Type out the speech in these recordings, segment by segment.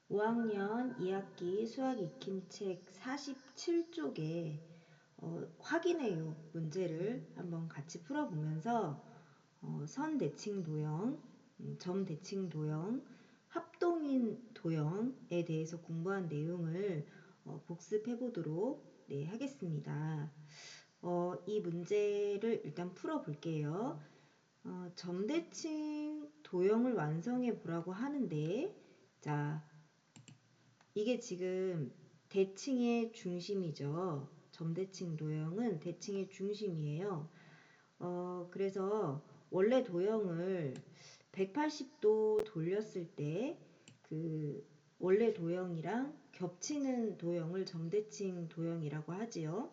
5학년 2학기 수학 익힘책 47쪽에 확인해요 문제를 한번 같이 풀어보면서 선 대칭 도형, 점 대칭 도형, 합동인 도형에 대해서 공부한 내용을 복습해 보도록 하겠습니다. 이 문제를 일단 풀어볼게요. 점대칭 도형을 완성해 보라고 하는데, 자, 이게 지금 대칭의 중심이죠. 점대칭 도형은 대칭의 중심이에요. 그래서 원래 도형을 180도 돌렸을 때 그 원래 도형이랑 겹치는 도형을 점대칭 도형이라고 하지요.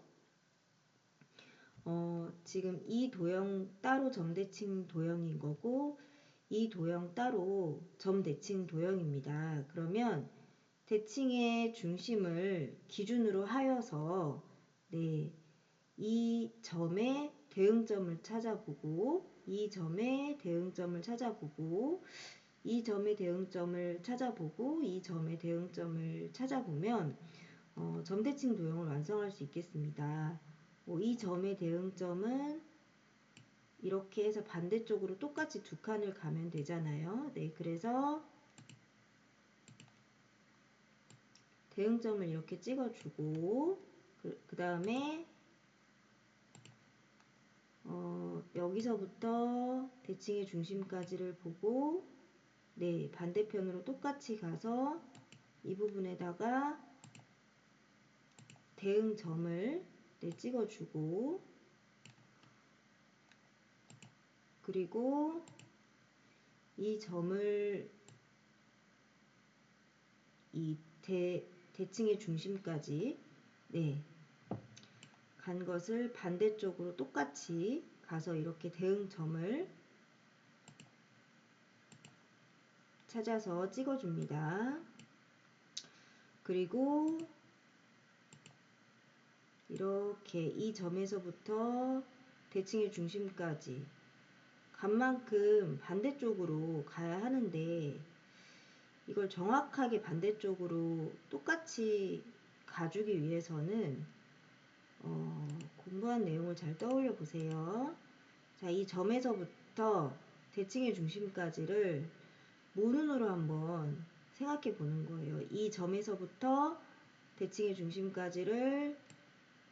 지금 이 도형 따로 점대칭 도형인 거고 이 도형 따로 점대칭 도형입니다. 그러면 대칭의 중심을 기준으로 하여서 이 점의 대응점을 찾아보고 이 점의 대응점을 찾아보고 이 점의 대응점을 찾아보고 이 점의 대응점을 찾아보면 점대칭 도형을 완성할 수 있겠습니다. 이 점의 대응점은 이렇게 해서 반대쪽으로 똑같이 두 칸을 가면 되잖아요. 그래서 대응점을 이렇게 찍어주고 그 다음에 여기서부터 대칭의 중심까지를 보고 반대편으로 똑같이 가서 이 부분에다가 대응점을 찍어주고 그리고 이 점을 이 대칭의 중심까지 간 것을 반대쪽으로 똑같이 가서 이렇게 대응점을 찾아서 찍어줍니다. 그리고 이렇게 이 점에서부터 대칭의 중심까지 간 만큼 반대쪽으로 가야 하는데 이걸 정확하게 반대쪽으로 똑같이 가주기 위해서는 공부한 내용을 잘 떠올려 보세요. 자, 이 점에서부터 대칭의 중심까지를 모눈으로 한번 생각해 보는 거예요. 이 점에서부터 대칭의 중심까지를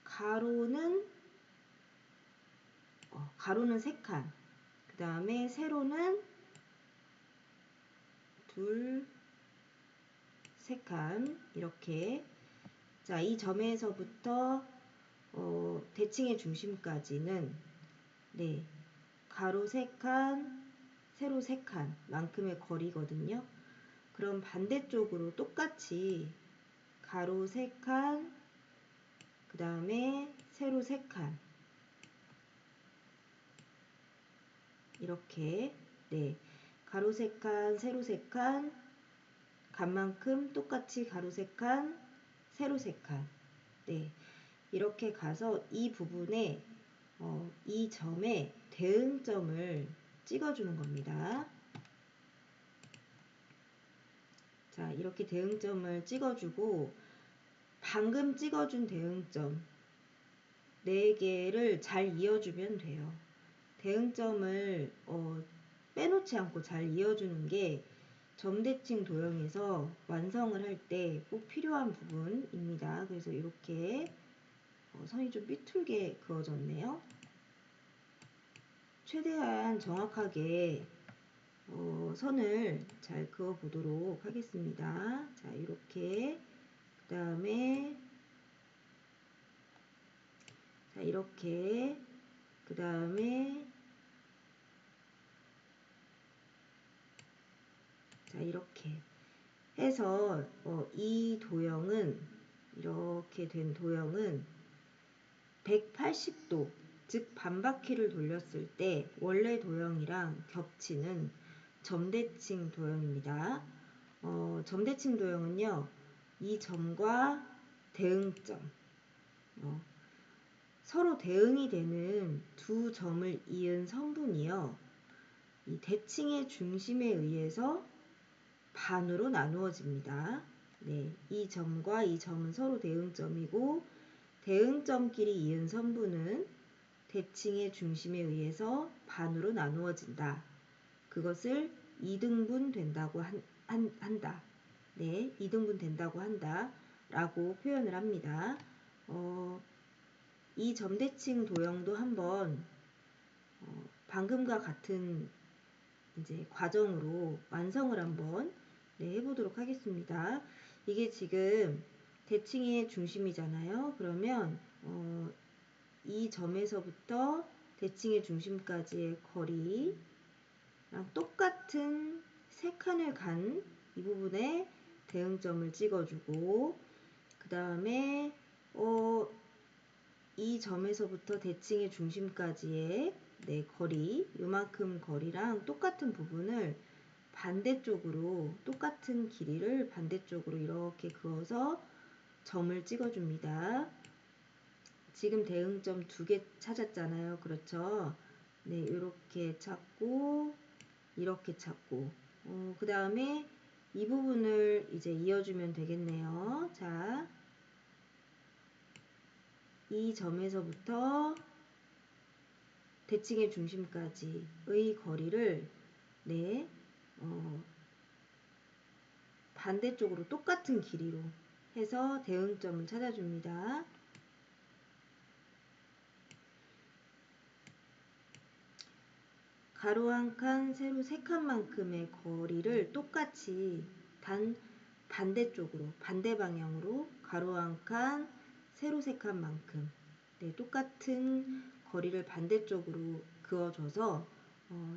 가로는 3칸, 그 다음에 세로는 2, 3칸 이렇게. 자, 이 점에서부터 대칭의 중심까지는 가로 3칸, 세로 3칸 만큼의 거리거든요. 그럼 반대쪽으로 똑같이 가로 3칸, 그 다음에 세로 3칸 이렇게 가로 3칸, 세로 3칸 간만큼 똑같이 가로 3칸, 세로 3칸 이렇게 가서 이 부분에 이 점에 대응점을 찍어주는 겁니다. 자, 이렇게 대응점을 찍어주고 방금 찍어준 대응점 4개를 잘 이어주면 돼요. 대응점을 빼놓지 않고 잘 이어주는 게 점대칭 도형에서 완성을 할 때 꼭 필요한 부분입니다. 그래서 이렇게 선이 좀 삐뚤게 그어졌네요. 최대한 정확하게 선을 잘 그어 보도록 하겠습니다. 자, 이렇게 그 다음에 자, 이렇게 그 다음에 자, 이렇게 해서 이 도형은 이렇게 된 도형은 180도 즉 반바퀴를 돌렸을 때 원래 도형이랑 겹치는 점대칭 도형입니다. 점대칭 도형은요, 이 점과 대응점 서로 대응이 되는 두 점을 이은 선분이요, 이 대칭의 중심에 의해서 반으로 나누어집니다. 네, 이 점과 이 점은 서로 대응점이고 대응점끼리 이은 선분은 대칭의 중심에 의해서 반으로 나누어진다. 그것을 이등분 된다고 한다. 네, 이등분 된다고 한다. 라고 표현을 합니다. 이 점대칭 도형도 한번 방금과 같은 이제 과정으로 완성을 한번 해보도록 하겠습니다. 이게 지금 대칭의 중심이잖아요. 그러면 이 점에서부터 대칭의 중심까지의 거리랑 똑같은 세 칸을 간 이 부분에 대응점을 찍어주고 그 다음에 이 점에서부터 대칭의 중심까지의 거리, 요만큼 거리랑 똑같은 부분을 반대쪽으로 똑같은 길이를 반대쪽으로 이렇게 그어서 점을 찍어줍니다. 지금 대응점 2개 찾았잖아요. 그렇죠? 네, 이렇게 찾고 이렇게 찾고 그 다음에 이 부분을 이제 이어주면 되겠네요. 자, 이 점에서부터 대칭의 중심까지의 거리를 반대쪽으로 똑같은 길이로 해서 대응점을 찾아줍니다. 가로 한 칸, 세로 3칸만큼의 거리를 똑같이 단 반대쪽으로, 반대 방향으로 가로 한 칸, 세로 3칸만큼 똑같은 거리를 반대쪽으로 그어줘서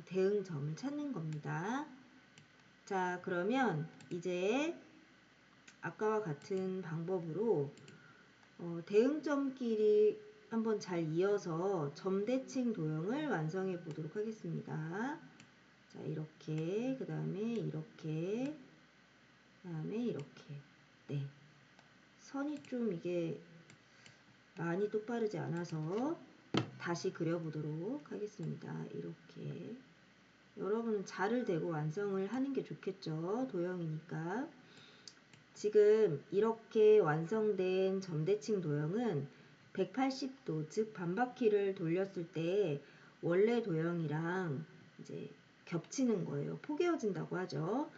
대응점을 찾는 겁니다. 자, 그러면 이제 아까와 같은 방법으로 대응점끼리 한번 잘 이어서 점대칭 도형을 완성해 보도록 하겠습니다. 자, 이렇게, 그 다음에 이렇게, 그 다음에 이렇게. 네. 선이 좀 이게 많이 똑바르지 않아서 다시 그려보도록 하겠습니다. 이렇게. 여러분은 자를 대고 완성을 하는 게 좋겠죠. 도형이니까. 지금 이렇게 완성된 점대칭 도형은 180도, 즉 반바퀴를 돌렸을 때 원래 도형이랑 이제 겹치는 거예요. 포개어진다고 하죠.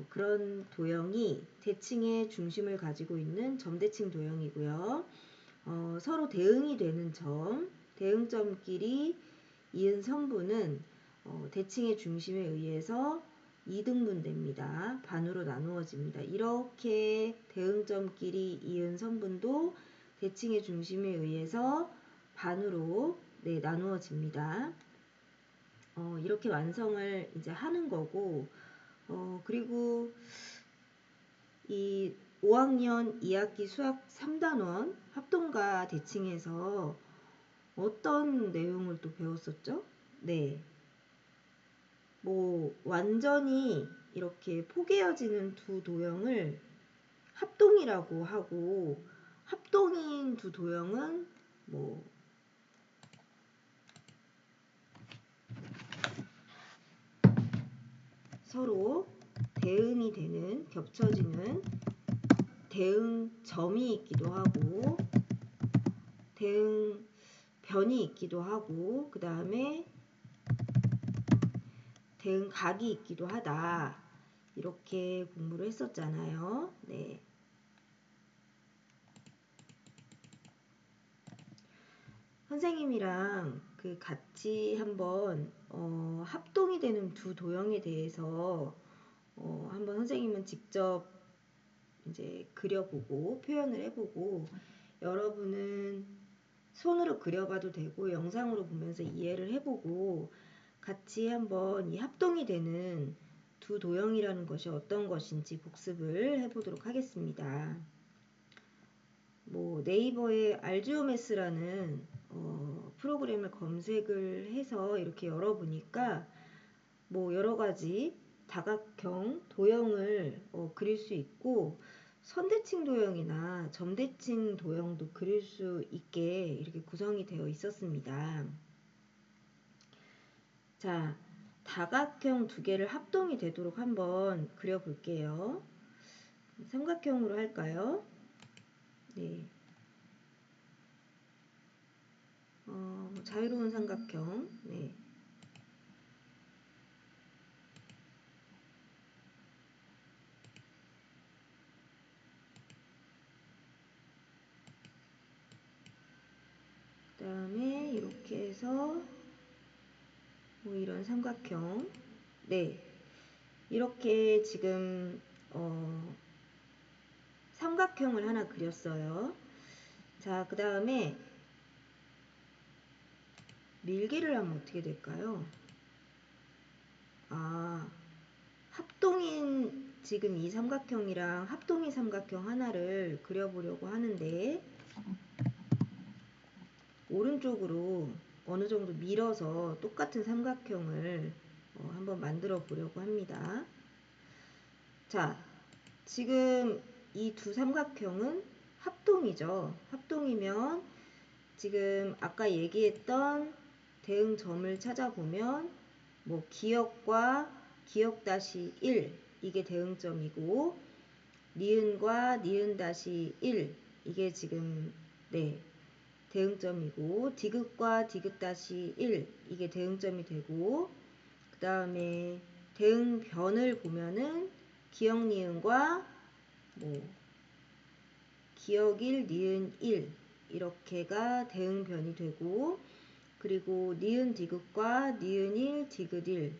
그런 도형이 대칭의 중심을 가지고 있는 점대칭 도형이고요. 서로 대응이 되는 점, 대응점끼리 이은 선분은 대칭의 중심에 의해서 2등분 됩니다. 반으로 나누어집니다. 이렇게 대응점끼리 이은 선분도 대칭의 중심에 의해서 반으로 나누어집니다. 이렇게 완성을 이제 하는 거고, 그리고 이 5학년 2학기 수학 3단원 합동과 대칭에서 어떤 내용을 또 배웠었죠? 네. 뭐 완전히 이렇게 포개어지는 두 도형을 합동이라고 하고 합동인 두 도형은 뭐 서로 대응이 되는 겹쳐지는 대응점이 있기도 하고 대응변이 있기도 하고 그 다음에 대응각이 있기도 하다. 이렇게 공부를 했었잖아요. 네. 선생님이랑 그 같이 한번 합동이 되는 두 도형에 대해서 한번 선생님은 직접 이제 그려보고 표현을 해보고 여러분은 손으로 그려봐도 되고 영상으로 보면서 이해를 해보고 같이 한번 이 합동이 되는 두 도형이라는 것이 어떤 것인지 복습을 해보도록 하겠습니다. 뭐 네이버에 알지오메스라는 프로그램을 검색을 해서 이렇게 열어보니까 뭐 여러가지 다각형 도형을 그릴 수 있고 선대칭 도형이나 점대칭 도형도 그릴 수 있게 이렇게 구성이 되어 있었습니다. 자, 다각형 두 개를 합동이 되도록 한번 그려볼게요. 삼각형으로 할까요? 네. 자유로운 삼각형. 네. 그 다음에 이렇게 해서 뭐 이런 삼각형. 네. 이렇게 지금 삼각형을 하나 그렸어요. 자, 그 다음에 밀기를 하면 어떻게 될까요? 합동인 지금 이 삼각형이랑 합동인 삼각형 하나를 그려보려고 하는데 오른쪽으로 어느 정도 밀어서 똑같은 삼각형을 한번 만들어 보려고 합니다. 자, 지금 이 두 삼각형은 합동이죠. 합동이면 지금 아까 얘기했던 대응점을 찾아보면 뭐 기역과 기역 다시 1 이게 대응점이고 니은과 니은 다시 1 이게 지금 네 대응점이고 디귿과 디귿 다시 1 이게 대응점이 되고 그 다음에 대응변을 보면은 기역 니은과 뭐 기역 1 니은 1 이렇게가 대응변이 되고 그리고 니은 디귿과 니은 1 디귿 1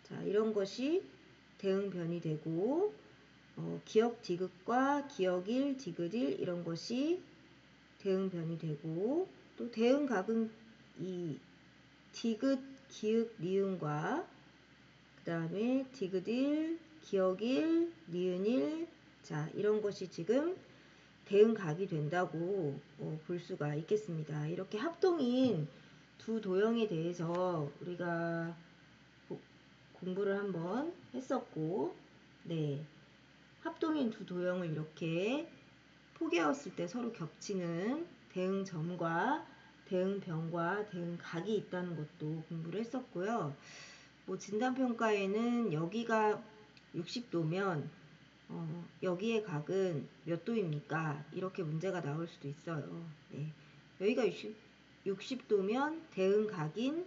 자 이런 것이 대응변이 되고 기역 디귿과 기역 1 디귿 1 이런 것이 대응변이 되고 또 대응각은 이 디귿 기역 니은과 그 다음에 디귿 1 기역 1 니은 1 자 이런 것이 지금 대응각이 된다고 볼 수가 있겠습니다. 이렇게 합동인 두 도형에 대해서 우리가 공부를 한번 했었고 네 합동인 두 도형을 이렇게 포개었을 때 서로 겹치는 대응점과 대응변과 대응각이 있다는 것도 공부를 했었고요. 뭐 진단평가에는 여기가 60도면 여기의 각은 몇 도입니까? 이렇게 문제가 나올 수도 있어요. 네. 여기가 60도면 대응각인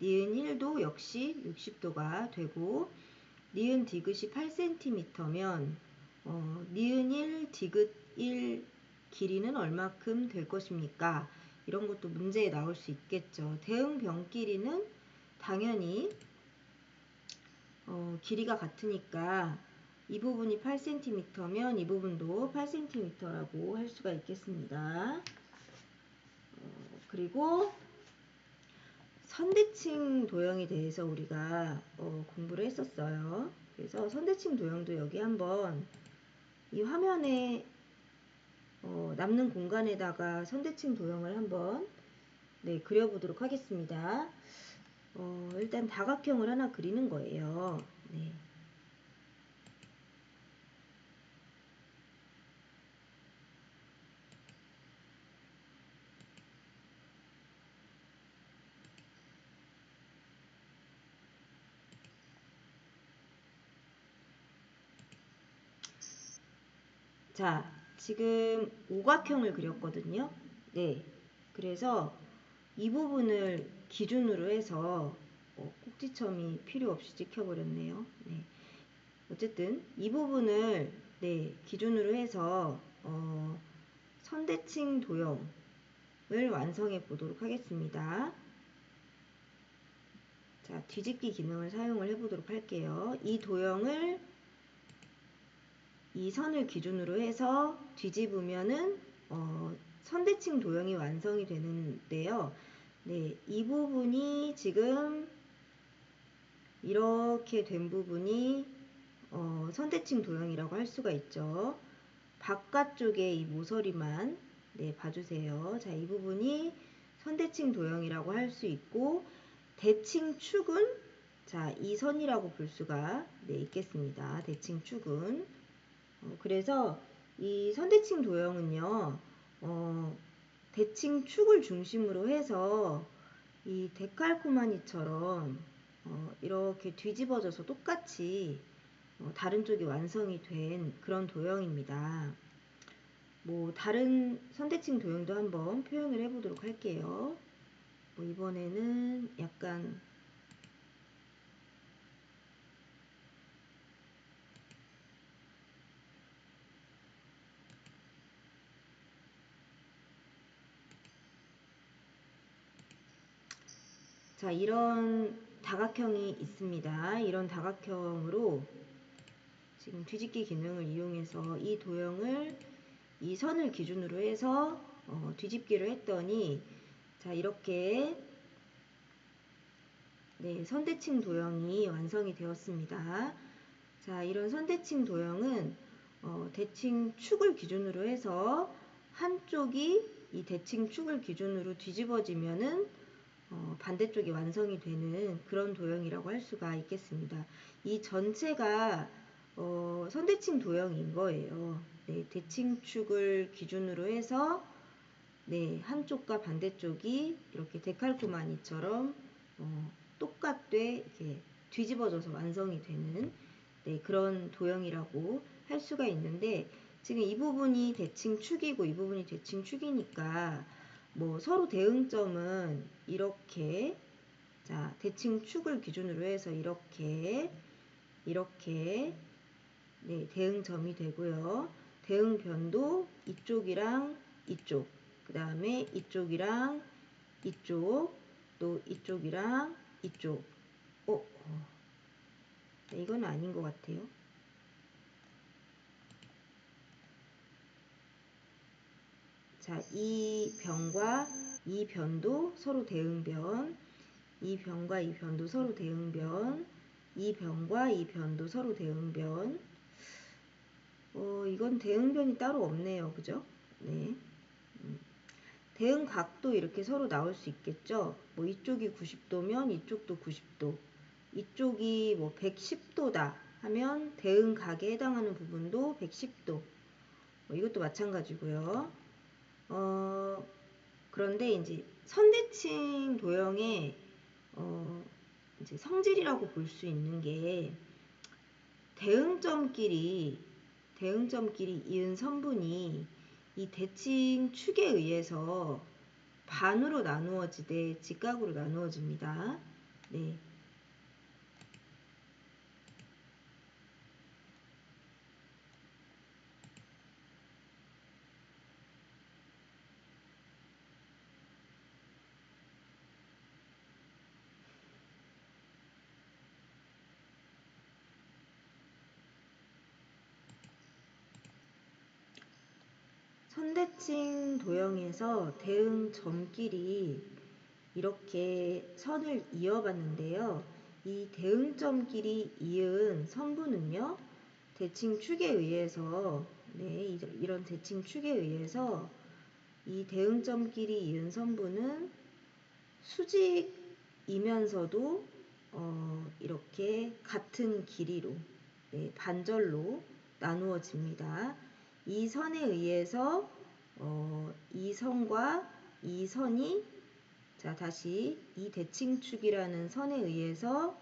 니은 1도 역시 60도가 되고 니은 디귿이 8cm면 니은 1 디귿 1 길이는 얼마큼 될 것입니까? 이런 것도 문제에 나올 수 있겠죠. 대응변 길이는 당연히 길이가 같으니까 이 부분이 8cm면 이 부분도 8cm라고 할 수가 있겠습니다. 그리고 선대칭 도형에 대해서 우리가 공부를 했었어요. 그래서 선대칭 도형도 여기 한번 이 화면에 남는 공간에다가 선대칭 도형을 한번 네, 그려보도록 하겠습니다. 일단 다각형을 하나 그리는 거예요. 네. 자, 지금 오각형을 그렸거든요. 네. 그래서 이 부분을 기준으로 해서 꼭지점이 필요 없이 찍혀버렸네요. 네. 어쨌든 이 부분을 네, 기준으로 해서 선대칭 도형을 완성해 보도록 하겠습니다. 자, 뒤집기 기능을 사용을 해 보도록 할게요. 이 도형을 이 선을 기준으로 해서 뒤집으면은 선대칭 도형이 완성이 되는데요. 네, 이 부분이 지금 이렇게 된 부분이 선대칭 도형이라고 할 수가 있죠. 바깥쪽에 이 모서리만 네, 봐주세요. 자, 이 부분이 선대칭 도형이라고 할 수 있고 대칭축은 자, 이 선이라고 볼 수가 네, 있겠습니다. 대칭축은 그래서 이 선대칭 도형은요. 대칭축을 중심으로 해서 이 데칼코마니처럼 이렇게 뒤집어져서 똑같이 다른 쪽이 완성이 된 그런 도형입니다. 뭐 다른 선대칭 도형도 한번 표현을 해보도록 할게요. 뭐 이번에는 약간 자, 이런 다각형이 있습니다. 이런 다각형으로 지금 뒤집기 기능을 이용해서 이 도형을 이 선을 기준으로 해서 뒤집기를 했더니 자, 이렇게 네, 선대칭 도형이 완성이 되었습니다. 자, 이런 선대칭 도형은 대칭 축을 기준으로 해서 한쪽이 이 대칭 축을 기준으로 뒤집어지면은 반대쪽이 완성이 되는 그런 도형이라고 할 수가 있겠습니다. 이 전체가 선대칭 도형인 거예요. 네, 대칭축을 기준으로 해서 네, 한쪽과 반대쪽이 이렇게 데칼코마니처럼 똑같되 이렇게 뒤집어져서 완성이 되는 네, 그런 도형이라고 할 수가 있는데 지금 이 부분이 대칭축이고 이 부분이 대칭축이니까 뭐 서로 대응점은 이렇게 자 대칭축을 기준으로 해서 이렇게 네, 대응점이 되고요. 대응변도 이쪽이랑 이쪽 그 다음에 이쪽이랑 이쪽 또 이쪽이랑 이쪽 네, 이건 아닌 것 같아요. 자, 이 변과 이 변도 서로 대응변, 이 변과 이 변도 서로 대응변, 이 변과 이 변도 서로 대응변. 이건 대응변이 따로 없네요. 그죠? 네. 대응각도 이렇게 서로 나올 수 있겠죠. 뭐 이쪽이 90도면 이쪽도 90도. 이쪽이 뭐 110도다 하면 대응각에 해당하는 부분도 110도. 이것도 마찬가지고요. 그런데 이제 선대칭 도형의 이제 성질이라고 볼 수 있는 게 대응점끼리 이은 선분이 이 대칭 축에 의해서 반으로 나누어지되 직각으로 나누어집니다. 네. 선대칭 도형에서 대응점끼리 이렇게 선을 이어봤는데요. 이 대응점끼리 이은 선분은요. 대칭축에 의해서 네, 이런 대칭축에 의해서 이 대응점끼리 이은 선분은 수직이면서도 이렇게 같은 길이로 네, 반절로 나누어집니다. 이 선에 의해서 이 선과 이 선이 자 다시 이 대칭축이라는 선에 의해서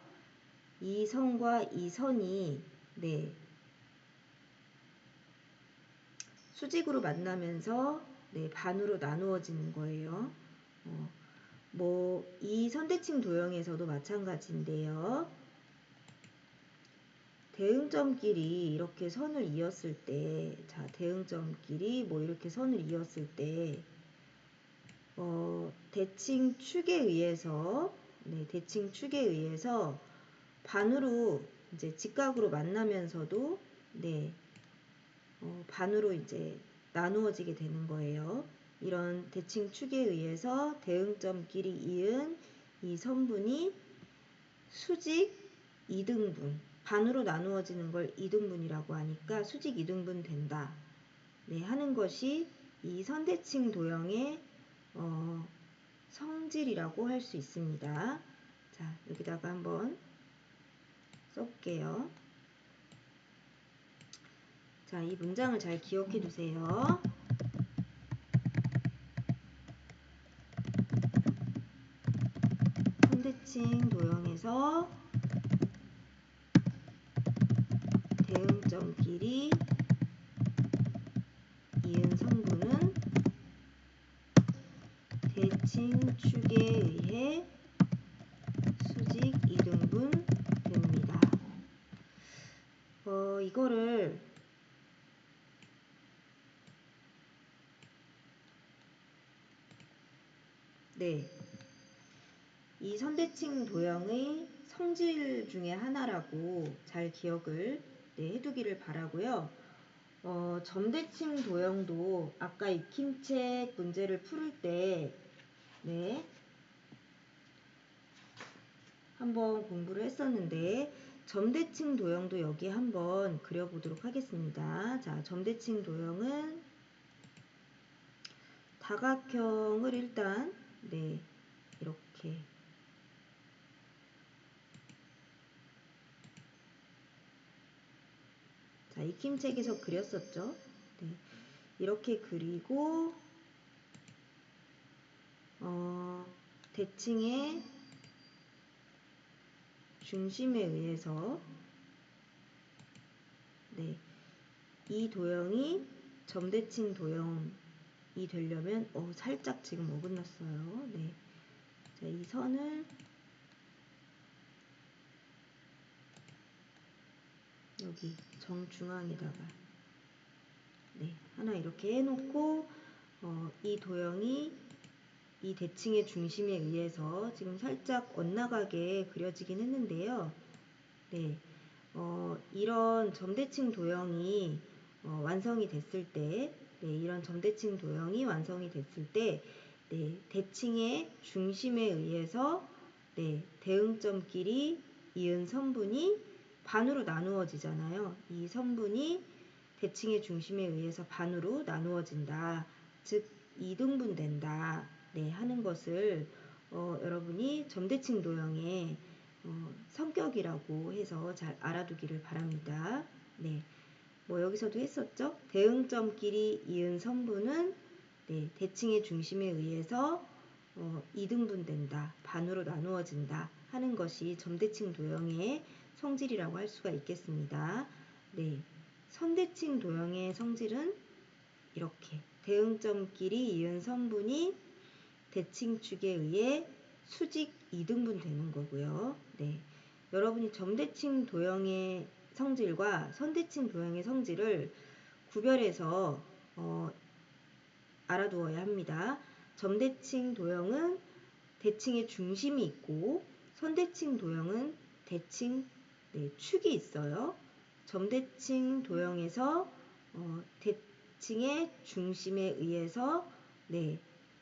이 선과 이 선이 네, 수직으로 만나면서 네, 반으로 나누어지는 거예요. 뭐 이 선대칭 도형에서도 마찬가지인데요. 대응점끼리 이렇게 선을 이었을 때, 자 대응점끼리 뭐 이렇게 선을 이었을 때, 대칭축에 의해서, 네, 대칭축에 의해서 반으로 이제 직각으로 만나면서도, 네, 반으로 이제 나누어지게 되는 거예요. 이런 대칭축에 의해서 대응점끼리 이은 이 선분이 수직 2등분, 반으로 나누어지는 걸 2등분이라고 하니까 수직 2등분 된다. 네, 하는 것이 이 선대칭 도형의 성질이라고 할 수 있습니다. 자, 여기다가 한번 써볼게요. 자, 이 문장을 잘 기억해 두세요. 선대칭 도형에서 이거를 네, 이 선대칭 도형의 성질 중에 하나라고 잘 기억을 해두기를 바라고요. 점대칭 도형도 아까 익힘책 문제를 풀을 때 한번 공부를 했었는데 점대칭 도형도 여기 한번 그려보도록 하겠습니다. 자, 점대칭 도형은 다각형을 일단 이렇게 자, 익힘책에서 그렸었죠. 이렇게 그리고 대칭의 중심에 의해서 이 도형이 점대칭 도형이 되려면 살짝 지금 어긋났어요. 자, 이 선을 여기 정중앙에다가 하나 이렇게 해놓고 이 도형이 이 대칭의 중심에 의해서 지금 살짝 엇나가게 그려지긴 했는데요. 이런 점대칭 도형이 완성이 됐을 때 이런 점대칭 도형이 완성이 됐을 때 대칭의 중심에 의해서 대응점끼리 이은 선분이 반으로 나누어지잖아요. 이 선분이 대칭의 중심에 의해서 반으로 나누어진다. 즉 이등분된다. 하는 것을 여러분이 점대칭 도형의 성격이라고 해서 잘 알아두기를 바랍니다. 여기서도 했었죠. 대응점끼리 이은 선분은 대칭의 중심에 의해서 이등분된다. 반으로 나누어진다. 하는 것이 점대칭 도형의 성질이라고 할 수가 있겠습니다. 선대칭 도형의 성질은 이렇게 대응점끼리 이은 선분이 대칭축에 의해 수직 이등분 되는 거고요. 여러분이 점대칭 도형의 성질과 선대칭 도형의 성질을 구별해서 알아두어야 합니다. 점대칭 도형은 대칭의 중심이 있고 선대칭 도형은 대칭 축이 있어요. 점대칭 도형에서 대칭의 중심에 의해서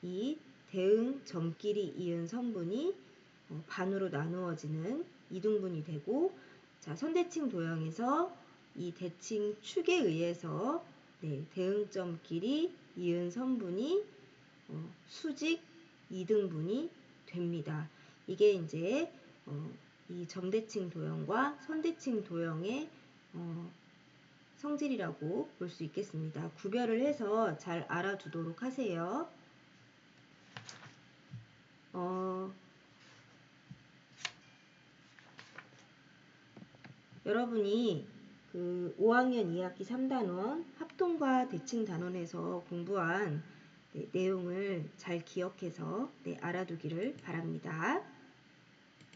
이 대응점끼리 이은 선분이 반으로 나누어지는 이등분이 되고, 자, 선대칭 도형에서 이 대칭 축에 의해서 대응점끼리 이은 선분이 수직 이등분이 됩니다. 이게 이제 이 점대칭 도형과 선대칭 도형의 성질이라고 볼 수 있겠습니다. 구별을 해서 잘 알아두도록 하세요. 여러분이 그 5학년 2학기 3단원 합동과 대칭 단원에서 공부한 내용을 잘 기억해서 알아두기를 바랍니다.